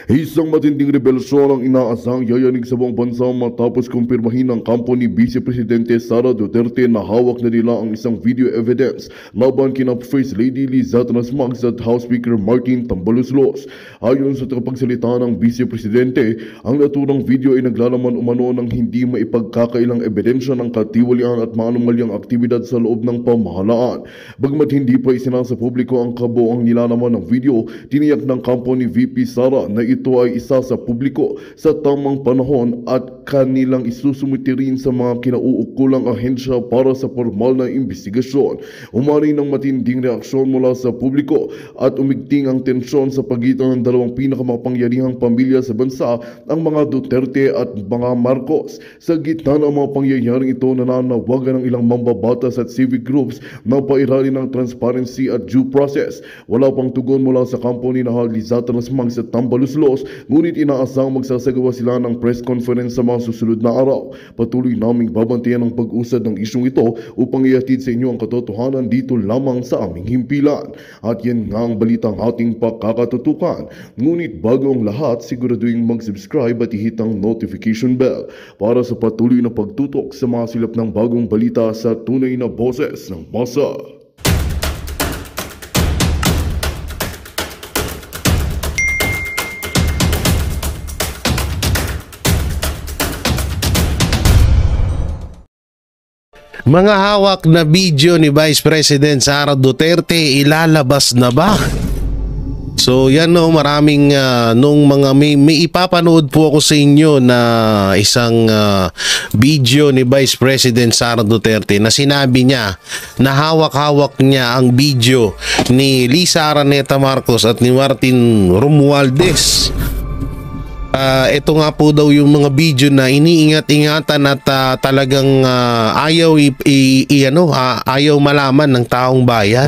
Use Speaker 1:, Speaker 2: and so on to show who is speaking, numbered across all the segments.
Speaker 1: Isang matinding rebelasyon ang inaasahang yayanig sa buong bansa matapos kumpirmahin ng kampo ni Vice Presidente Sara Duterte na hawak na nila ang isang video evidence laban kina First Lady Liza Transmags at House Speaker Martin Tambaluslos. Ayon sa tagapagsalita ng Vice Presidente, ang naturang video ay naglalaman umano ng hindi maipagkakailang ebidensya ng katiwalian at maanumalyang aktibidad sa loob ng pamahalaan. Bagamat hindi pa isinasa publiko ang kabuoang nilalaman ng video, tiniyak ng kampo ni VP Sara na ito ay isa sa publiko sa tamang panahon at kanilang isusumiti rin sa mga kinauukulang ahensya para sa formal na investigasyon. Umani ng matinding reaksyon mula sa publiko at umigting ang tensyon sa pagitan ng dalawang pinakamapangyarihang pamilya sa bansa, ang mga Duterte at mga Marcos. Sa gitna ng mga pangyayaring ito, nananawagan ng ilang mambabatas at civic groups na pairalin ng transparency at due process. Wala pang tugon mula sa kampo ni Liza Transmags at Tambaluslos, ngunit inaasang magsasagawa sila ng press conference sa mga susunod na araw. Patuloy naming babantayan ang pag-usad ng isyong ito upang ihatid sa inyo ang katotohanan dito lamang sa aming himpilan. At yan nga ang balitang ating pakakatutukan. Ngunit bago ang lahat, siguraduhin mag-subscribe at ihit ang notification bell para sa patuloy na pagtutok sa mga silap ng bagong balita sa tunay na boses ng masa.
Speaker 2: Mga hawak na video ni Vice President Sara Duterte, ilalabas na ba? So yan no, maraming nung mga may ipapanood po ako sa inyo na isang video ni Vice President Sara Duterte na sinabi niya na hawak-hawak niya ang video ni Liza Araneta Marcos at ni Martin Romualdez. Ito nga po daw yung mga video na iniingat-ingatan at talagang ayaw malaman ng taong bayan.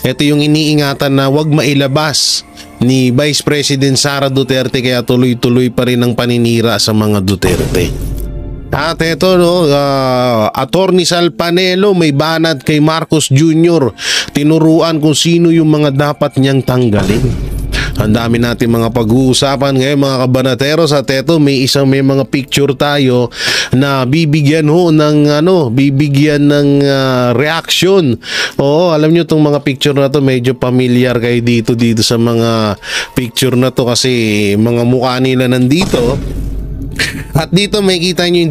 Speaker 2: Ito yung iniingatan na wag mailabas ni Vice President Sara Duterte, kaya tuloy-tuloy pa rin ang paninira sa mga Duterte. At ito no, Attorney Sal Panelo may banat kay Marcos Jr. Tinuruan kung sino yung mga dapat niyang tanggalin. Ang dami natin mga pag-uusapan ngayon mga kabanateros, at eto may mga picture tayo na bibigyan ng reaction. Oo, alam nyo itong mga picture na to, medyo familiar kayo dito sa mga picture na to kasi mga mukha nila nandito. At dito makikita nyo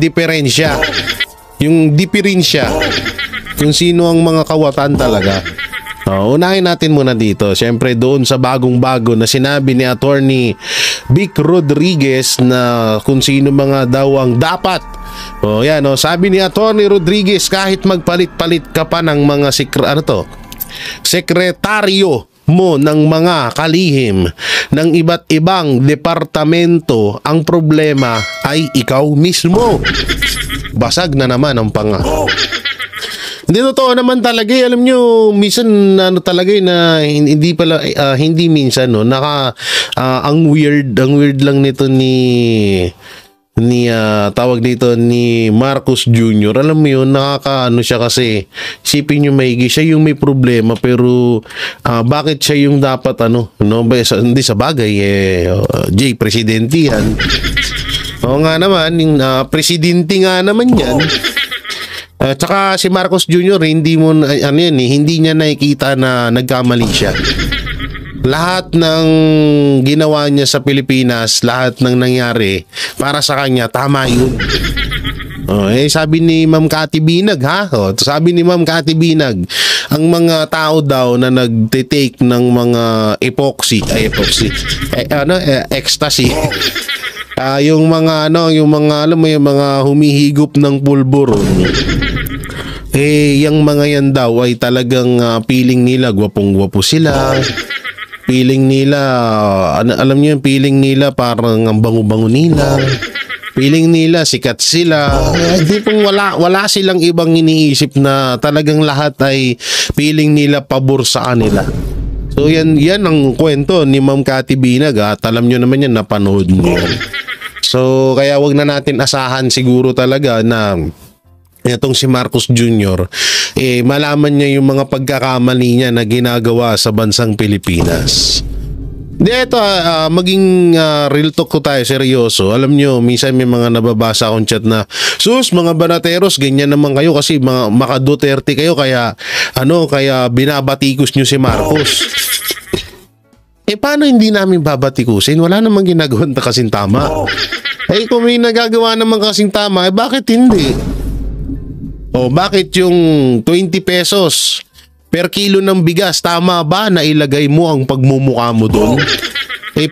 Speaker 2: yung diferensya. Kung sino ang mga kawatan talaga. Unahin natin muna dito. Siyempre doon sa bagong-bago na sinabi ni Attorney Vic Rodriguez na kung sino mga daw ang dapat. Sabi ni Attorney Rodriguez, kahit magpalit-palit ka pa ng mga sekretaryo mo ng mga kalihim ng iba't ibang departamento, ang problema ay ikaw mismo. Basag na naman ang panga. Hindi totoo naman talaga, alam nyo, minsan talaga na hindi minsan ang weird lang nito ni tawag dito ni Marcos Jr. Alam mo yun, siya kasi isipin nyo maigi, siya yung may problema pero bakit siya yung dapat hindi sa bagay presidente yan. Oo nga naman, presidente nga naman yan. Tsaka si Marcos Jr. hindi niya nakikita na nagkamali siya. Lahat ng ginawa niya sa Pilipinas, lahat ng nangyari para sa kanya, tama yun. Sabi ni Ma'am Cathy Binag sabi ni Ma'am Cathy Binag, ang mga tao daw na nagte-take ng mga ecstasy. Yung mga humihigop ng pulburon. Yung mga yan daw ay talagang feeling nila gwapong-gwapo sila. Feeling nila, alam niyo yung feeling nila parang ang bango-bango nila. Feeling nila sikat sila. Di pong wala silang ibang iniisip na talagang lahat ay feeling nila pabor sa kanila. So yan ang kwento ni Ma'am Cathy Binag at alam niyo naman yan, napanood niyo. So kaya wag na natin asahan siguro talaga na itong si Marcos Jr. malaman niya yung mga pagkakamali niya na ginagawa sa bansang Pilipinas. Di, ito, maging real talk ko tayo, seryoso. Alam nyo, minsan may mga nababasa akong chat na, sus, mga banateros, ganyan naman kayo kasi mga maka Duterte kayo, kaya binabatikos nyo si Marcos. Paano hindi namin babatikusin? Wala namang ginagawa na kasing tama. Kung may nagagawa naman kasing tama, bakit hindi? Bakit yung 20 pesos per kilo ng bigas, tama ba na ilagay mo ang pagmumukha mo doon?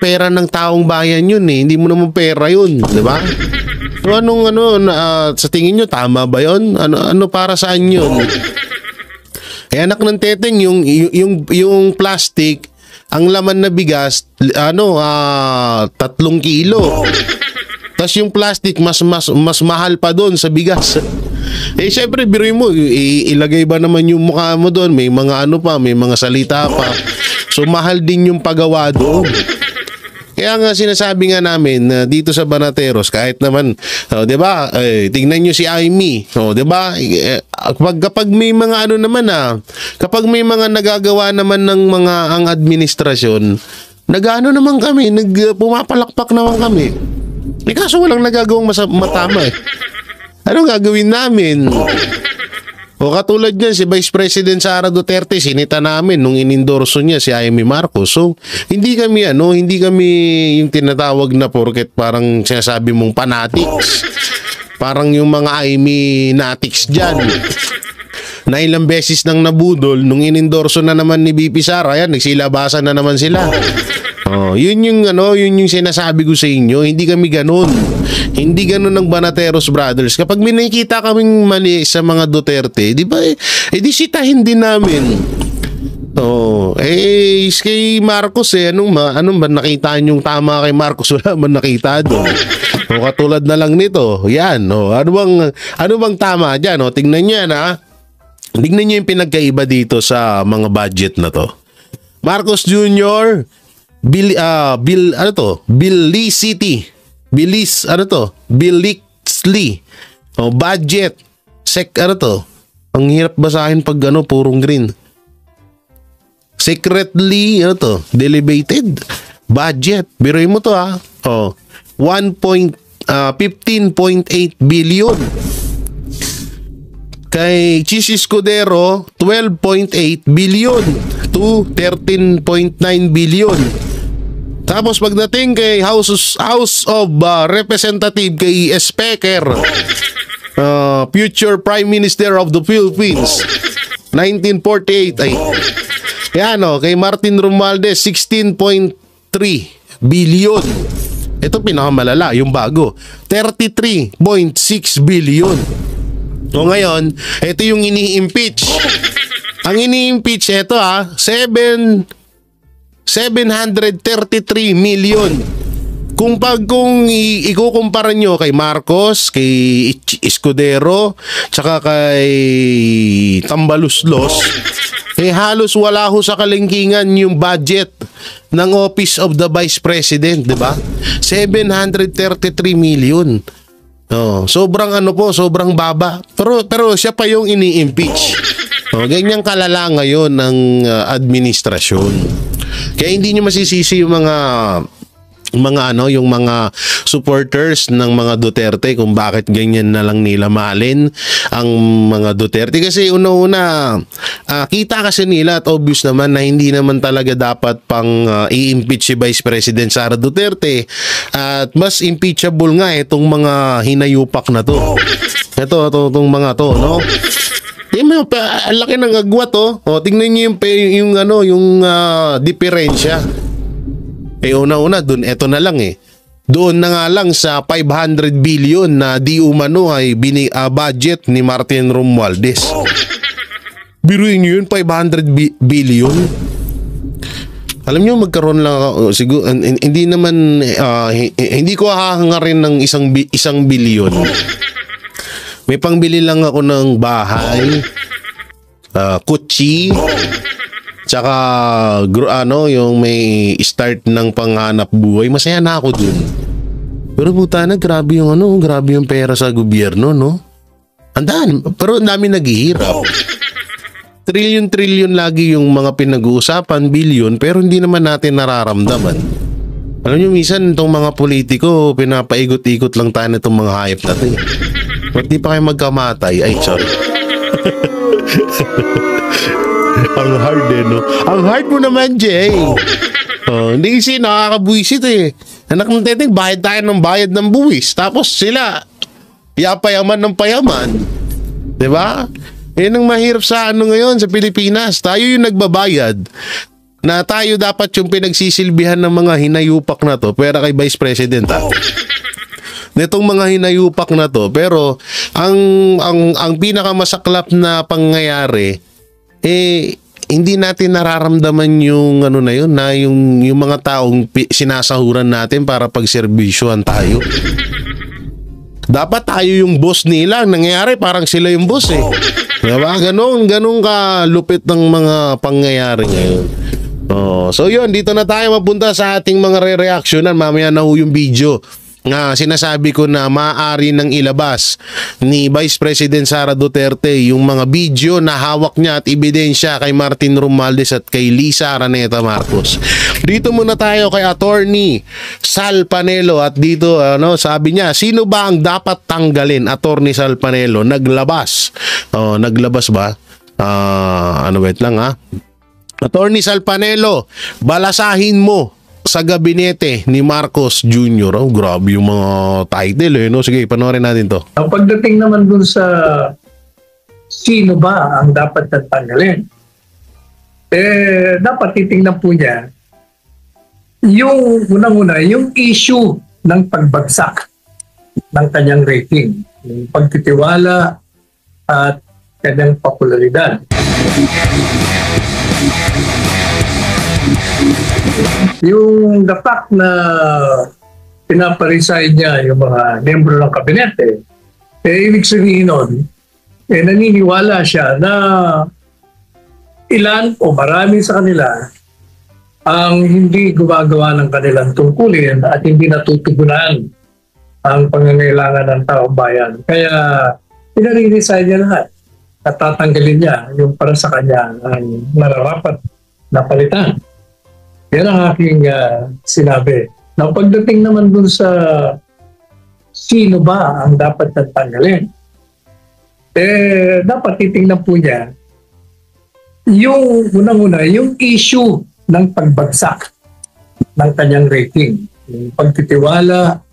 Speaker 2: Pera ng taong bayan yun eh. Hindi mo naman pera yun, di ba? So sa tingin nyo, tama ba yun? Ano para saan yun? Anak ng teteng, yung plastic, ang laman na bigas, 3 kilo. Tapos yung plastic, mas mahal pa doon sa bigas. Syempre, biruin mo, ilagay ba naman yung mukha mo doon? May mga may mga salita pa. So, mahal din yung paggawa doon. Kaya nga sinasabi nga namin dito sa Banateros, kahit naman, 'di ba? Tingnan niyo si Amy, 'di ba? Kapag may mga kapag may mga nagagawa naman ng mga ang administrasyon, naman kami, pumapalakpak naman kami. Kaso walang nagagawang matama eh. Ano gagawin namin? Katulad niyan, si Vice President Sara Duterte, sinita namin nung inendorso niya si Amy Marcos. So, hindi kami yung tinatawag na porket parang sinasabi mong fanatics. Parang yung mga Amy natics dyan. Na ilang beses nang nabudol, nung inendorso na naman ni BP Sara, yan, nagsilabasan na naman sila. Yun yung sinasabi ko sa inyo, hindi kami ganun. Hindi ganun ng Banateros Brothers. Kapag may nakikita kaming mali sa mga Duterte, di ba, di sitahin din namin. Kay Marcos anong ba nakita yung tama kay Marcos? Wala man nakita doon. Katulad na lang nito. Yan, ano bang tama diyan? Tingnan niyo na. Tingnan niyo yung pinagkaiba dito sa mga budget na to. Marcos Jr. Billicity. Billicly. Budget. Ang hirap basahin pag purong green. Secretly, deliberated. Budget. Biruin mo to 15.8 billion. Kay Chis Escudero, 12.8 billion to 13.9 billion. Tapos pagdating kay House of Representative kay Speaker, future Prime Minister of the Philippines, 1948 kay Martin Romualdez, 16.3 billion. Ito pinakamalala, yung bago, 33.6 billion. Ngayon, ito yung ini-impeach. Ang ini-impeach, ito 733 million. Kung ikukumpara nyo kay Marcos, kay Escudero, tsaka kay Tambaluslos, halos wala ho sa kalingkingan yung budget ng Office of the Vice President, di ba? 733 million. Sobrang sobrang baba. Pero siya pa yung ini-impeach. Ganyang kalala ngayon ng administrasyon. Kaya hindi niyo masisisi yung yung mga supporters ng mga Duterte kung bakit ganyan na lang nila mahalin ang mga Duterte. Kasi una-una, kita kasi nila at obvious naman na hindi naman talaga dapat pang i-impeach si Vice President Sara Duterte. At mas impeachable nga itong mga hinayupak na to. Itong mga to, no? Ang laki ng agwat tingnan niyo yung diferensya. Una-una dun, eto na lang Doon na nga lang sa 500 billion na di umano ay budget ni Martin Romualdez. Biruin niyo yun, 500 billion. Alam niyo, magkaroon lang ako, siguro, hindi naman, hindi ko hahangarin ng isang billion. May pangbili lang ako ng bahay, kutsi, tsaka yung may start ng panghanap buhay. Masaya na ako dun. Pero puta na, grabe yung pera sa gobyerno, no? Pero ang dami naghihirap. trilyon-trilyon lagi yung mga pinag-uusapan, bilyon, pero hindi naman natin nararamdaman. Alam nyo, minsan itong mga politiko, pinapaigot-ikot lang tayo nitong mga hayop natin. Ba't di pa kayo magkamatay? Ay, sorry. Ang hard no? Ang hard mo naman, Jay. Hindi kasi nakakabuisit eh. Anak ng teteng, bayad tayo ng bayad ng buwis. Tapos sila, yapayaman ng payaman. Diba? Yan ang mahirap sa ano ngayon sa Pilipinas. Tayo yung nagbabayad na tayo dapat yung pinagsisilbihan ng mga hinayupak na to. Pero kay Vice President nitong mga hinayupak na to. Pero ang pinakamasaklap na pangyayari hindi natin nararamdaman yung ano na yun, na yung mga taong sinasahuran natin para pagserbisyuhan tayo. Dapat tayo yung boss nila. Nangyayari parang sila yung boss eh. Diba? Ganun ka lupit ng mga pangyayari ngayon. So yun, dito na tayo mapunta sa ating mga re-reactionan. Mamaya na yung video nga sinasabi ko na maaari nang ilabas ni Vice President Sara Duterte yung mga video na hawak niya at ebidensya kay Martin Romualdez at kay Lisa Araneta Marcos. Dito muna tayo kay Attorney Sal Panelo, at dito sabi niya, sino ba ang dapat tanggalin? Attorney Sal Panelo naglabas. Naglabas ba? Wait lang ha. Attorney Sal Panelo, balasahin mo sa gabinete ni Marcos Jr. Grabe yung mga title no? Sige, panoorin natin to.
Speaker 3: Ang pagdating naman dun sa sino ba ang dapat tatanggalin, dapat titingnan po niya yung unang-una, yung issue ng pagbagsak ng kanyang rating, yung pagtitiwala at kanyang popularidad. Yung the fact na pinaparesign niya yung mga membro ng kabinete, ibig sabihin nun, naniniwala siya na ilan o marami sa kanila ang hindi gumagawa ng kanilang tungkulin at hindi natutugunan ang pangangailangan ng taong bayan. Kaya pinare-resign niya lahat at tatanggalin niya yung para sa kanya ang nararapat na palitan. Yan ang aking sinabi. Now, pagdating naman dun sa sino ba ang dapat tatanggalin, dapat titingnan po niya yung unang-una, yung issue ng pagbagsak ng kanyang rating, yung pagtitiwala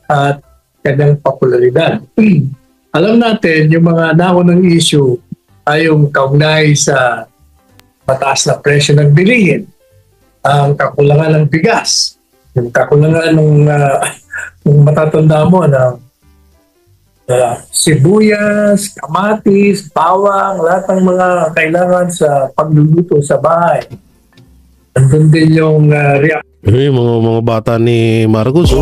Speaker 3: at kanyang popularidad. Alam natin, yung mga naunang issue ay yung kaugnay sa mataas na presyo ng bilihin, ang kakulangan ng bigas, yung kakulangan ng matatanda mo na sibuyas, kamatis, bawang, lahat ng mga kailangan sa pagluluto sa bahay. Andun din yung
Speaker 2: mga bata ni Marcos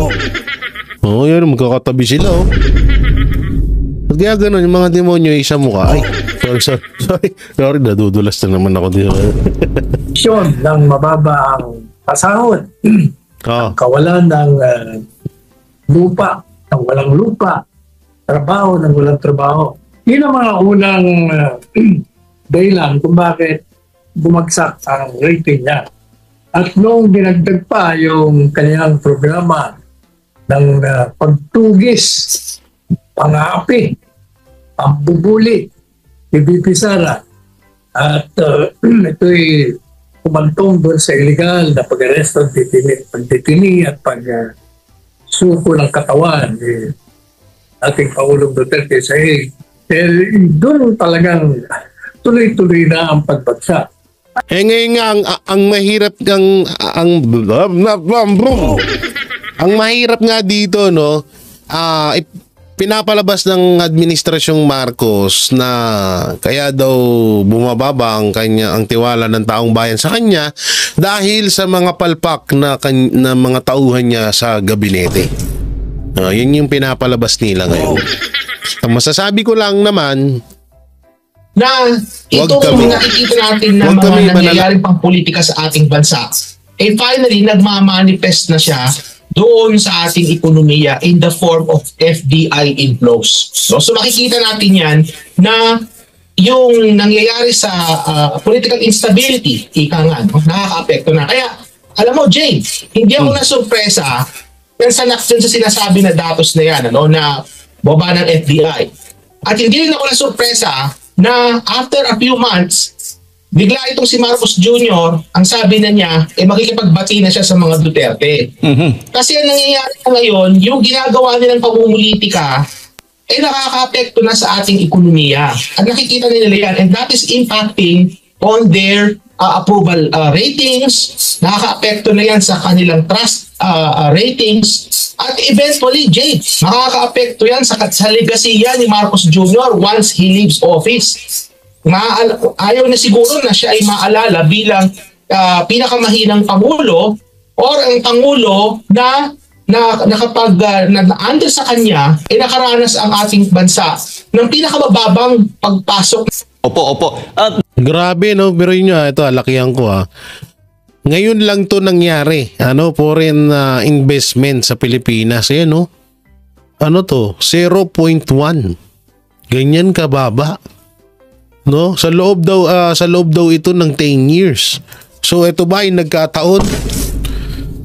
Speaker 2: yan, magkakatabi sila At kaya ganun, yung mga demonyo isa mukha. Ay, sorry, nadudulas na naman ako dito.
Speaker 3: Ng mababa ang pasahod, kawalan ng lupa, ng walang lupa, trabaho ng walang trabaho. Yun ang mga unang dahilan kung bakit bumagsak ang rating niya. At noong dinagdag pa yung kanyang programa ng pagtugis, pang-aapi, pambubuli, ibipisara, at ito'y kumantong doon sa illegal na pag-aresto, pagdetini at pag-suko ng katawan ating Pangulong Duterte sa doon talagang tuloy-tuloy na ang pagbagsak.
Speaker 2: Ngayon nga ang mahirap ang mahirap nga dito pinapalabas ng administrasyong Marcos na kaya daw bumababa ang tiwala ng taong bayan sa kanya dahil sa mga palpak na mga tauhan niya sa gabinete. Yun yung pinapalabas nila ngayon. Ang masasabi ko lang naman
Speaker 4: na itong nakikita natin na mga nangyayari pang politika sa ating bansa, finally nagmamanifest na siya doon sa ating ekonomiya in the form of FDI inflows. So makikita natin yan na yung nangyayari sa political instability, ika nga, no? Nakaka-apekto na. Kaya, alam mo, Jay, hindi ako nasurpresa sa sinasabi na datos na yan, ano, na baba ng FDI. At hindi rin ako nasurpresa na after a few months, bigla itong si Marcos Jr., ang sabi na niya, makikipagbati na siya sa mga Duterte. Kasi ang nangyayari na ngayon, yung ginagawa nilang pamumulitika, nakaka-apekto na sa ating ekonomiya. At nakikita nila yan, and that is impacting on their approval ratings, nakaka-apekto na yan sa kanilang trust ratings, at eventually, Jay, makaka-apekto yan sa legasiya ni Marcos Jr. once he leaves office. Ayaw na siguro na siya ay maalala bilang pinakamahinang Pangulo or ang Pangulo na kapag under sa kanya, nakaranas ang ating bansa ng pinakamababang pagpasok.
Speaker 5: Opo.
Speaker 2: Grabe, no? Pero yun nga, ito, lakihan ko ha. Ngayon lang to nangyari. Foreign investment sa Pilipinas. Ayan, no? Ano to? 0.1. Ganyan kababa. No? Sa loob daw ito ng 10 years. So, ito ba ay nagkataon?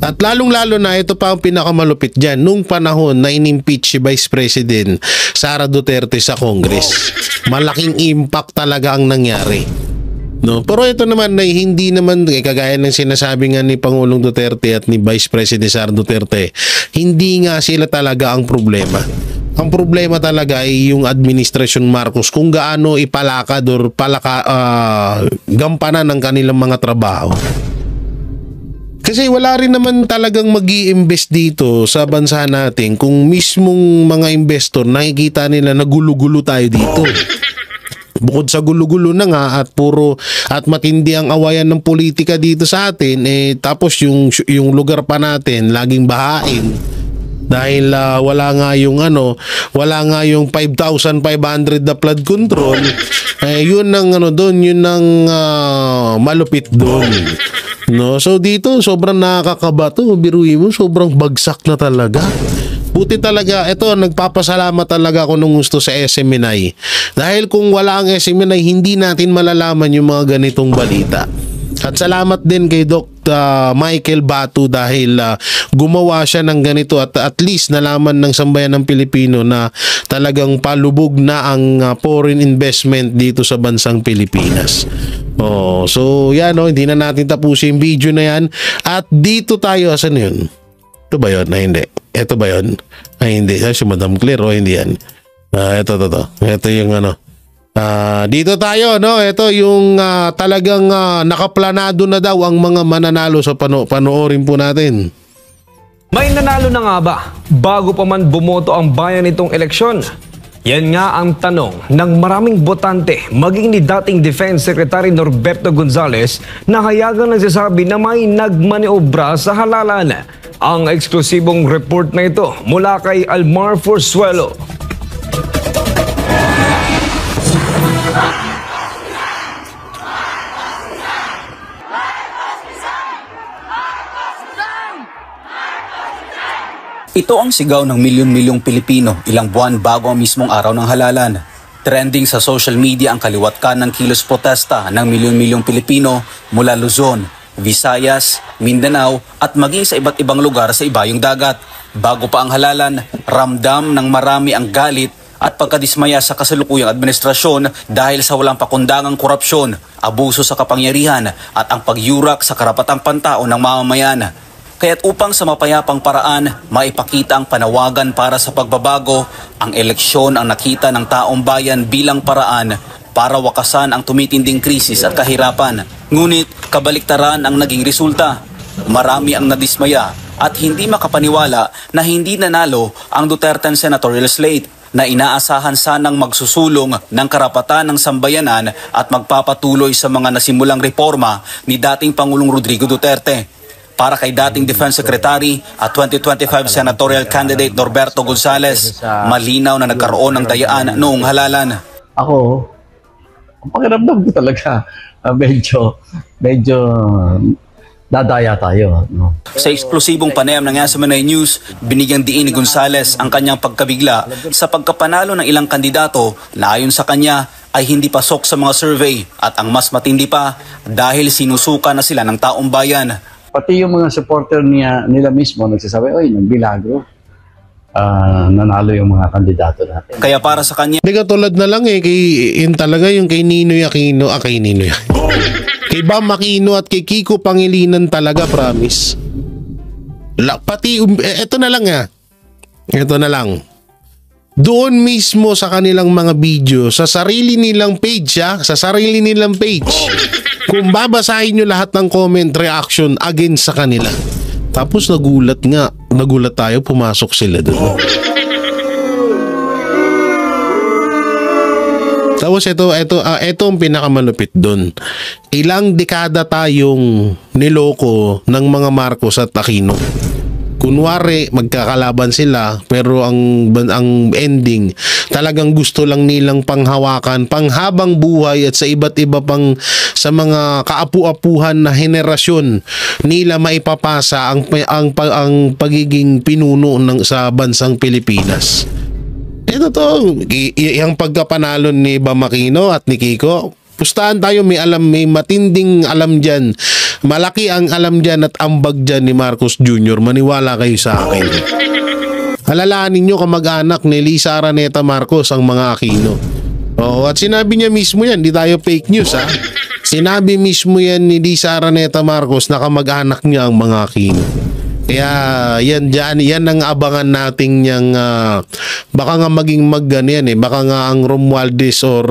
Speaker 2: At lalong-lalo na ito pa ang pinakamalupit dyan nung panahon na in-impeach si Vice President Sara Duterte sa Congress. Malaking impact talaga ang nangyari. No? Pero ito naman ay hindi naman kagaya ng sinasabi nga ni Pangulong Duterte at ni Vice President Sara Duterte, hindi nga sila talaga ang problema. Ang problema talaga ay yung administrasyon Marcos kung gaano ipalakad or gampanan ng kanilang mga trabaho. Kasi wala rin naman talagang mag-i-invest dito sa bansa natin kung mismong mga investor nakikita nila na gulo-gulo tayo dito. Bukod sa gulo-gulo na nga at matindi ang awayan ng politika dito sa atin, tapos yung lugar pa natin laging bahain. Dahil wala nga yung 5,500 na flood control. Yun ang yun ang malupit doon. No, so dito sobrang nakakakaba to, biruin mo, sobrang bagsak na talaga. Buti talaga, ito, nagpapasalamat talaga ako nung gusto sa SMNI. Dahil kung wala ang SMNI, hindi natin malalaman yung mga ganitong balita. At salamat din kay Dr. Michael Batu dahil gumawa siya ng ganito at least nalaman ng sambayan ng Pilipino na talagang palubog na ang foreign investment dito sa bansang Pilipinas. So yan, hindi na natin tapusin yung video na yan. At dito tayo, asan yun? Ito ba yun? Hindi. Ito ba yun? Hindi. Si Madam Claire, hindi yan. Ito. Ito yung dito tayo, no? Ito yung talagang nakaplanado na daw ang mga mananalo sa panoorin po natin.
Speaker 5: May nanalo na nga ba bago pa man bumoto ang bayan nitong eleksyon? Yan nga ang tanong ng maraming botante, maging ni dating Defense Secretary Norberto Gonzales na hayagang nagsasabi na may nagmaniobra sa halalan. Ang eksklusibong report na ito mula kay Almar Forzuelo.
Speaker 6: Ito ang sigaw ng milyon-milyong Pilipino ilang buwan bago ang mismong araw ng halalan. Trending sa social media ang kaliwat kanan kilos protesta ng milyon-milyong Pilipino mula Luzon, Visayas, Mindanao at maging sa iba't ibang lugar sa ibayong dagat. Bago pa ang halalan, ramdam ng marami ang galit at pagkadismaya sa kasalukuyang administrasyon dahil sa walang pakundangang korupsyon, abuso sa kapangyarihan at ang pagyurak sa karapatang pantao ng mamamayan. Kaya't upang sa mapayapang paraan, maipakita ang panawagan para sa pagbabago, ang eleksyon ang nakita ng taong bayan bilang paraan para wakasan ang tumitinding krisis at kahirapan. Ngunit kabaliktaran ang naging resulta. Marami ang nadismaya at hindi makapaniwala na hindi nanalo ang Duterte senatorial slate na inaasahan sanang magsusulong ng karapatan ng sambayanan at magpapatuloy sa mga nasimulang reforma ni dating Pangulong Rodrigo Duterte. Para kay dating Defense Secretary at 2025 senatorial candidate Norberto Gonzales, malinaw na nagkaroon ng dayaan noong halalan.
Speaker 7: Ako, ang pakiramdam ko talaga, medyo dadaya tayo. No?
Speaker 6: Sa eksklusibong panayam ng SMNI News, binigyang diin ni Gonzales ang kanyang pagkabigla sa pagkapanalo ng ilang kandidato na ayon sa kanya ay hindi pasok sa mga survey at ang mas matindi pa dahil sinusuka na sila ng taong bayan.
Speaker 7: Pati yung mga supporter nila mismo nagsasabi, oy, nagbilagro. Nanalo yung mga kandidato natin.
Speaker 6: Kaya para sa kanya,
Speaker 2: Hindi katulad na lang yun talaga yung kay Ninoy Aquino, kay Ninoy. Kay Bam Aquino at kay Kiko Pangilinan talaga, promise. Pati, eto na lang Ito na lang. Doon mismo sa kanilang mga video, sa sarili nilang page sa sarili nilang page. Kung babasahin nyo lahat ng comment reaction against sa kanila. Tapos nagulat tayo, pumasok sila doon. Tapos ito ang pinakamalupit doon. Ilang dekada tayong niloko ng mga Marcos at Aquino. Kunwari magkakalaban sila pero ang ending talagang gusto lang nilang panghawakan panghabang buhay at sa iba't iba pang sa mga kaapu-apuhan na henerasyon nila maipapasa ang pagiging pinuno sa bansang Pilipinas. Ito to, yung pagkapanalo ni Bam Aquino at ni Kiko, pustahan tayo, may matinding alam dyan. Malaki ang alam dyan at ambag dyan ni Marcos Jr. Maniwala kayo sa akin. Alalahanin nyo kamag-anak ni Lisa Araneta Marcos ang mga Aquino. At sinabi niya mismo yan, di tayo fake news Sinabi mismo yan ni Lisa Araneta Marcos na kamag-anak niya ang mga Aquino. Kaya yan ang abangan nating niyang baka nga maging baka nga ang Romualdez or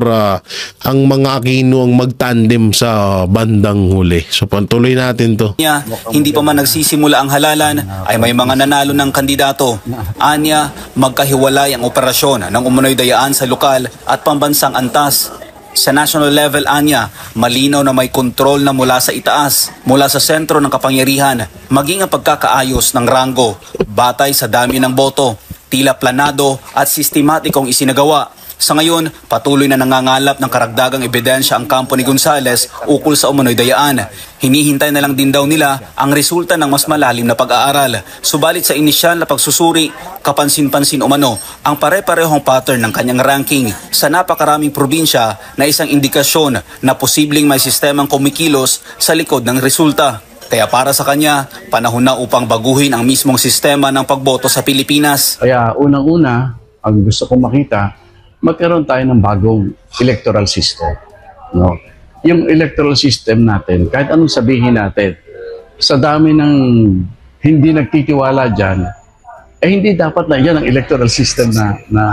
Speaker 2: ang mga Aquino ang magtandem sa bandang huli. So pantuloy natin to.
Speaker 6: Hindi pa man nagsisimula ang halalan ay may mga nanalo ng kandidato. Anya, magkahiwalay ang operasyon ng umunoy dayaan sa lokal at pambansang antas. Sa national level, anya, malinaw na may kontrol na mula sa itaas, mula sa sentro ng kapangyarihan, maging ang pagkakaayos ng ranggo, batay sa dami ng boto, tila planado at sistematikong isinagawa. Sa ngayon, patuloy na nangangalap ng karagdagang ebidensya ang kampo ni Gonzales ukol sa umunoy dayaan. Hinihintay na lang din daw nila ang resulta ng mas malalim na pag-aaral. Subalit sa inisyal na pagsusuri, kapansin-pansin umano ang pare-parehong pattern ng kanyang ranking sa napakaraming probinsya na isang indikasyon na posibleng may sistemang kumikilos sa likod ng resulta. Kaya para sa kanya, panahon na upang baguhin ang mismong sistema ng pagboto sa Pilipinas.
Speaker 7: Kaya unang-una, ang gusto kong makita, magkaroon tayo ng bagong electoral system. No? Yung electoral system natin, kahit anong sabihin natin, sa dami ng hindi nagtitiwala dyan, hindi dapat na yan ang electoral system na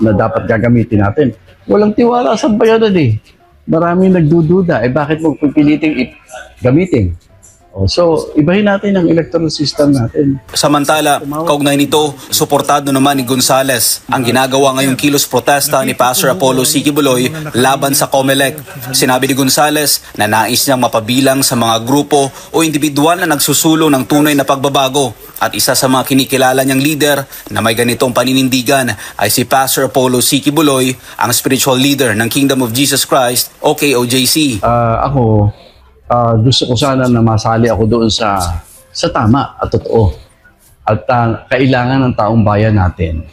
Speaker 7: dapat gagamitin natin. Walang tiwala sa bayanan Maraming nagdududa. Bakit mo pipiliting gamitin? So, ibahin natin ang electoral system natin.
Speaker 6: Samantala, kaugnay nito, suportado naman ni Gonzales ang ginagawa ngayong kilos protesta ni Pastor Apollo C. Quiboloy laban sa COMELEC. Sinabi ni Gonzales na nais niyang mapabilang sa mga grupo o individual na nagsusulong ng tunay na pagbabago. At isa sa mga kinikilala niyang leader na may ganitong paninindigan ay si Pastor Apollo C. Quiboloy, ang spiritual leader ng Kingdom of Jesus Christ o KOJC.
Speaker 7: Ako, gusto ko sana na masali ako doon sa tama at totoo. At kailangan ng taong bayan natin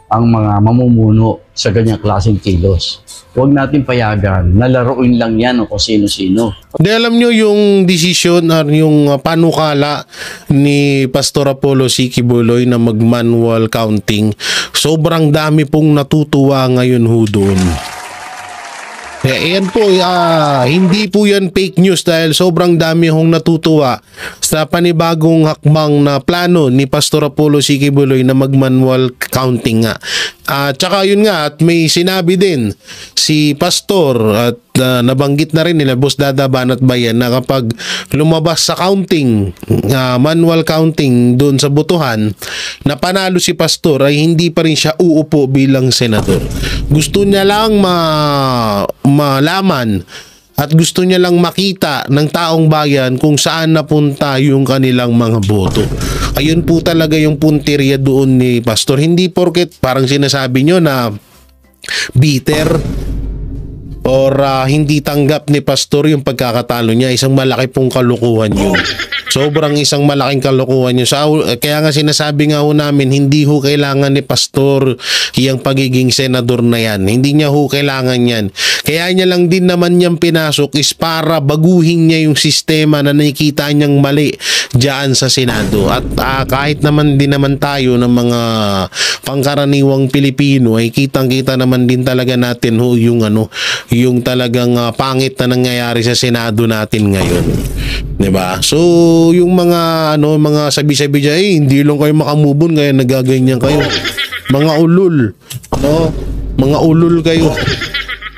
Speaker 7: ang mga mamumuno sa ganyang klaseng kilos. Huwag natin payagan na laruin lang yan o kung sino-sino.
Speaker 2: Di alam nyo yung desisyon or yung panukala ni Pastor Apollo C. Quiboloy na mag-manual counting. Sobrang dami pong natutuwa ngayon doon. Yan po, hindi po yan fake news dahil sobrang dami hong natutuwa sa panibagong hakbang na plano ni Pastor Apollo C. Quiboloy na mag-manual counting nga. Tsaka yun nga, at may sinabi din si Pastor at nabanggit na rin nila Boss Dada Banat Bayan na kapag lumabas sa counting, manual counting doon sa botohan, na panalo si Pastor ay hindi pa rin siya uupo bilang senador. Gusto niya lang malaman at gusto niya lang makita ng taong bayan kung saan napunta yung kanilang mga boto. Ayun po talaga yung punteriya doon ni Pastor. Hindi porket parang sinasabi nyo na bitter. or hindi tanggap ni Pastor yung pagkakatalo niya, isang malaki pong kalukuhan yun. Sobrang isang malaking kalukuhan yun. Kaya nga sinasabi nga ho namin, hindi ho kailangan ni Pastor yung pagiging senador na yan. Hindi niya ho kailangan yan. Kaya niya lang din naman niyang pinasok is para baguhin niya yung sistema na nakikita niyang mali dyan sa Senado. At kahit naman din naman tayo ng mga pangkaraniwang Pilipino ay kitang-kita naman din talaga natin ho yung talagang pangit na nangyayari sa Senado natin ngayon. 'Di ba? So yung mga mga sabi-sabi diyan, hindi lang kayo makamubon kaya nagaganyan kayo. Mga ulul, no? Mga ulul kayo.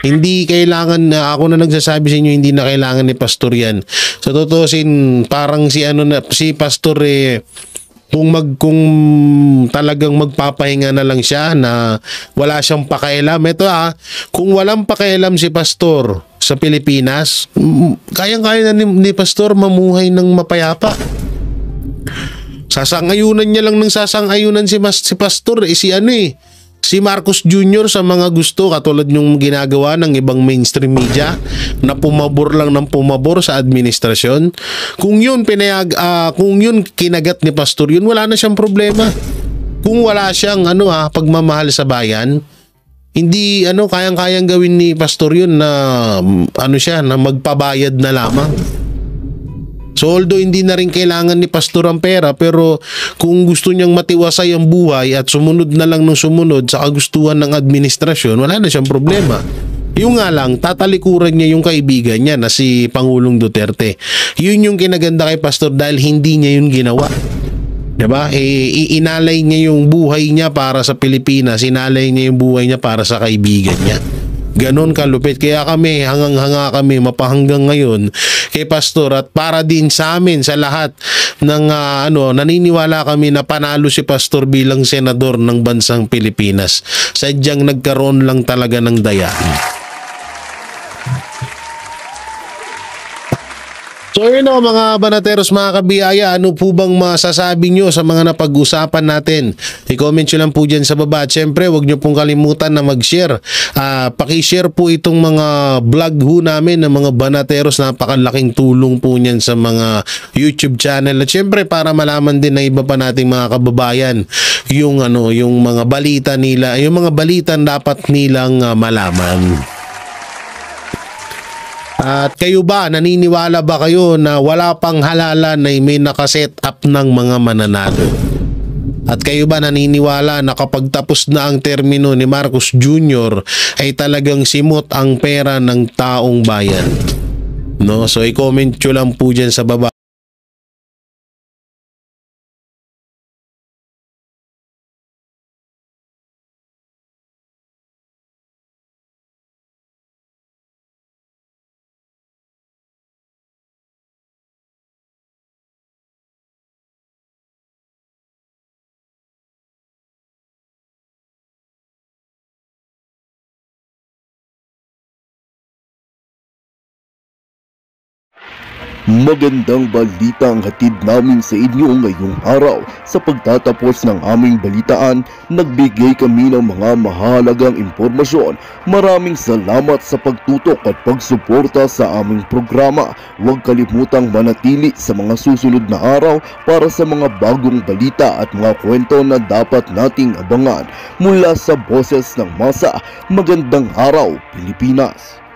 Speaker 2: Hindi kailangan na ako na nagsasabi sa inyo, hindi na kailangan ni Pastor yan. Sa tutusin, parang si Pastor kung talagang magpapahinga na lang siya na wala siyang pakialam. Ito kung walang pakialam si Pastor sa Pilipinas, kayang-kaya na ni Pastor mamuhay ng mapayapa. Sasang-ayunan niya lang ng sasang-ayunan si Pastor si Marcos Jr. sa mga gusto katulad yung ginagawa ng ibang mainstream media na pumabor lang ng pumabor sa administrasyon. Kung yun kinagat ni Pastor yun, wala na siyang problema. Kung wala siyang pagmamahal sa bayan, hindi kayang-kayang gawin ni Pastor yun na na magpabayad na lamang. So although hindi na rin kailangan ni Pastor ang pera, pero kung gusto niyang matiwasay ang buhay at sumunod na lang ng sumunod sa kagustuhan ng administrasyon, wala na siyang problema. Yung nga lang, tatalikuran niya yung kaibigan niya na si Pangulong Duterte. Yun yung kinaganda kay Pastor dahil hindi niya yun ginawa. Diba? Inalay niya yung buhay niya para sa Pilipinas, inalay niya yung buhay niya para sa kaibigan niya. Ganon kalupit. Kaya kami, hangang-hanga kami, mapahanggang ngayon kay Pastor at para din sa amin, sa lahat ng naniniwala kami na panalo si Pastor bilang senador ng bansang Pilipinas. Sadyang nagkaroon lang talaga ng dayaan. So yun mga banateros, mga kabiyaya, ano po bang masasabi nyo sa mga napag-usapan natin? I-comment nyo lang po dyan sa baba. At syempre, huwag nyo pong kalimutan na mag-share. Paki-share po itong mga vlog ho namin ng mga banateros. Napakalaking tulong po niyan sa mga YouTube channel. At syempre, para malaman din na iba pa nating mga kababayan yung mga balita nila, yung mga balitan dapat nilang malaman. At kayo ba, naniniwala ba kayo na wala pang halalan na may nakaset up ng mga mananalo? At kayo ba naniniwala na kapag tapos na ang termino ni Marcos Jr. ay talagang simot ang pera ng taong bayan? No? So i-comment nyo lang po dyan sa baba.
Speaker 1: Magandang balita ang hatid namin sa inyo ngayong araw. Sa pagtatapos ng aming balitaan, nagbigay kami ng mga mahalagang impormasyon. Maraming salamat sa pagtutok at pagsuporta sa aming programa. Huwag kalimutang manatili sa mga susunod na araw para sa mga bagong balita at mga kwento na dapat nating abangan. Mula sa Boses ng Masa, magandang araw Pilipinas!